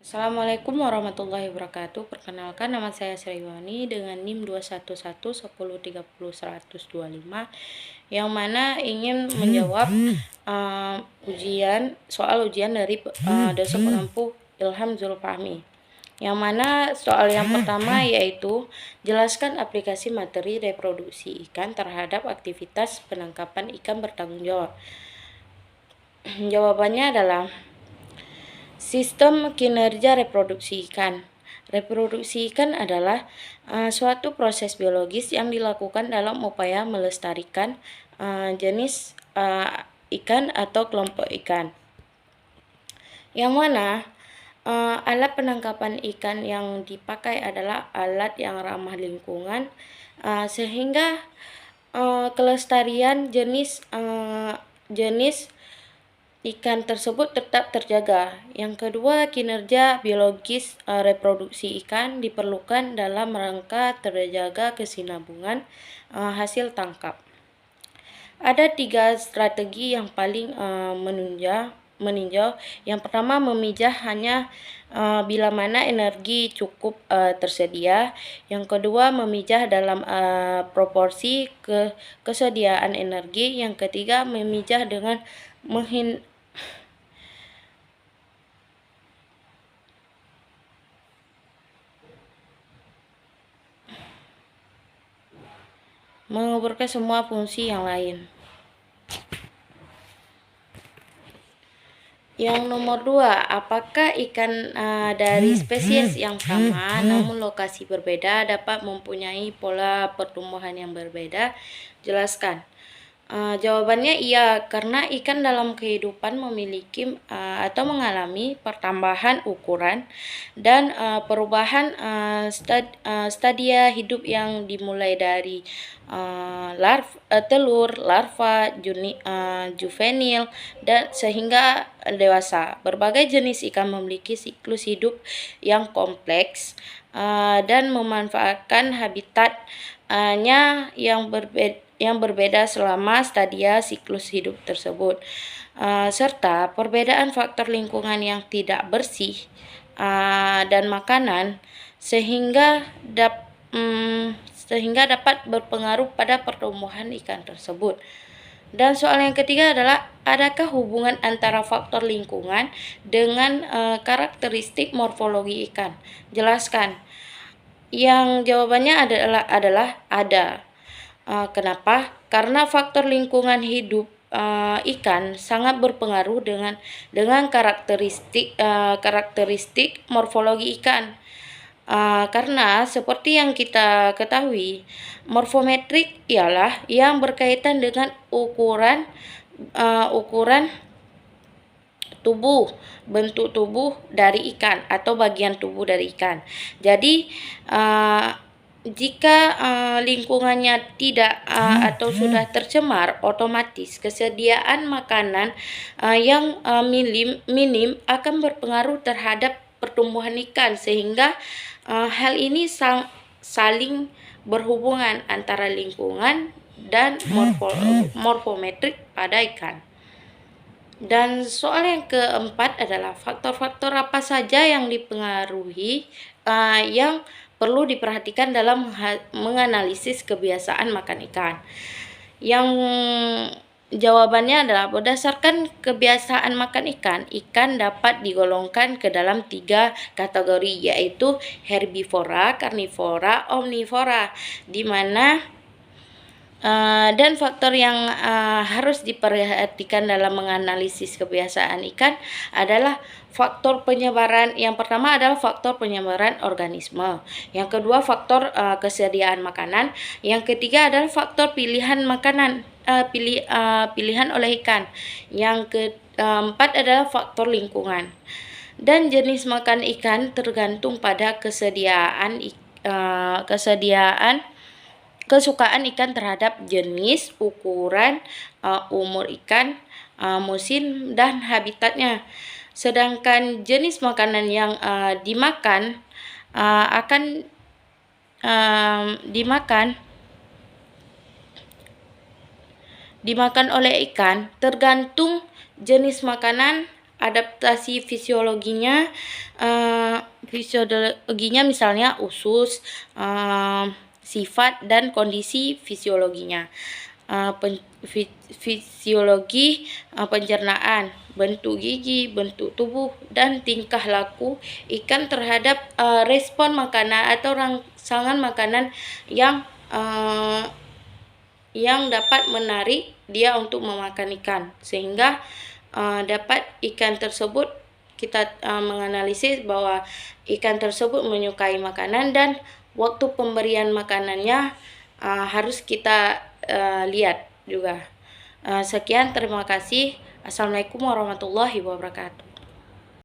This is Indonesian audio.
Assalamualaikum warahmatullahi wabarakatuh. Perkenalkan, nama saya Sriwani dengan NIM 21110301125 yang mana ingin menjawab soal ujian dari dosen pengampu Ilham Zulfahmi. Yang mana soal yang pertama yaitu jelaskan aplikasi materi reproduksi ikan terhadap aktivitas penangkapan ikan bertanggung jawab. Jawabannya adalah sistem kinerja reproduksi ikan. Reproduksi ikan adalah suatu proses biologis yang dilakukan dalam upaya melestarikan jenis ikan atau kelompok ikan. Yang mana alat penangkapan ikan yang dipakai adalah alat yang ramah lingkungan, sehingga kelestarian jenis ikan tersebut tetap terjaga. Yang kedua, kinerja biologis reproduksi ikan diperlukan dalam rangka terjaga kesinambungan hasil tangkap. Ada 3 strategi yang paling meninjau. Yang pertama, memijah hanya bila mana energi cukup tersedia. Yang kedua, memijah dalam proporsi kesediaan energi. Yang ketiga, memijah dengan menguburkan semua fungsi yang lain. Yang nomor 2, apakah ikan dari spesies yang sama namun lokasi berbeda dapat mempunyai pola pertumbuhan yang berbeda? Jelaskan. Jawabannya iya, karena ikan dalam kehidupan memiliki atau mengalami pertambahan ukuran dan perubahan stadia hidup yang dimulai dari telur, larva, juvenil, dan sehingga dewasa. Berbagai jenis ikan memiliki siklus hidup yang kompleks dan memanfaatkan habitatnya yang berbeda selama stadia siklus hidup tersebut, serta perbedaan faktor lingkungan yang tidak bersih dan makanan sehingga dapat berpengaruh pada pertumbuhan ikan tersebut. Dan soal yang ketiga adalah, adakah hubungan antara faktor lingkungan dengan karakteristik morfologi ikan? Jelaskan. Yang jawabannya adalah ada. Kenapa? Karena faktor lingkungan hidup ikan sangat berpengaruh dengan karakteristik morfologi ikan. Karena seperti yang kita ketahui, morfometrik ialah yang berkaitan dengan ukuran tubuh, bentuk tubuh dari ikan atau bagian tubuh dari ikan. Jadi jika lingkungannya tidak atau sudah tercemar, otomatis kesediaan makanan yang minim akan berpengaruh terhadap pertumbuhan ikan, sehingga hal ini saling berhubungan antara lingkungan dan morfometrik pada ikan. Dan soal yang keempat adalah, faktor-faktor apa saja yang dipengaruhi yang perlu diperhatikan dalam menganalisis kebiasaan makan ikan? Yang jawabannya adalah, berdasarkan kebiasaan makan ikan dapat digolongkan ke dalam 3 kategori, yaitu herbivora, karnivora, omnivora, di mana dan faktor yang harus diperhatikan dalam menganalisis kebiasaan ikan adalah faktor penyebaran. Yang pertama adalah faktor penyebaran organisme. Yang kedua, faktor kesediaan makanan. Yang ketiga adalah faktor pilihan makanan, pilihan oleh ikan. Yang keempat adalah faktor lingkungan. Dan jenis makan ikan tergantung pada kesukaan ikan terhadap jenis, ukuran, umur ikan, musim, dan habitatnya. Sedangkan jenis makanan yang dimakan dimakan oleh ikan tergantung jenis makanan, adaptasi fisiologinya, fisiologinya misalnya usus, sifat dan kondisi fisiologinya. Fisiologi pencernaan, bentuk gigi, bentuk tubuh, dan tingkah laku ikan terhadap respon makanan atau rangsangan makanan yang dapat menarik dia untuk memakan ikan, sehingga dapat ikan tersebut kita menganalisis bahwa ikan tersebut menyukai makanan, dan waktu pemberian makanannya harus kita lihat juga. Sekian, terima kasih. Assalamualaikum warahmatullahi wabarakatuh.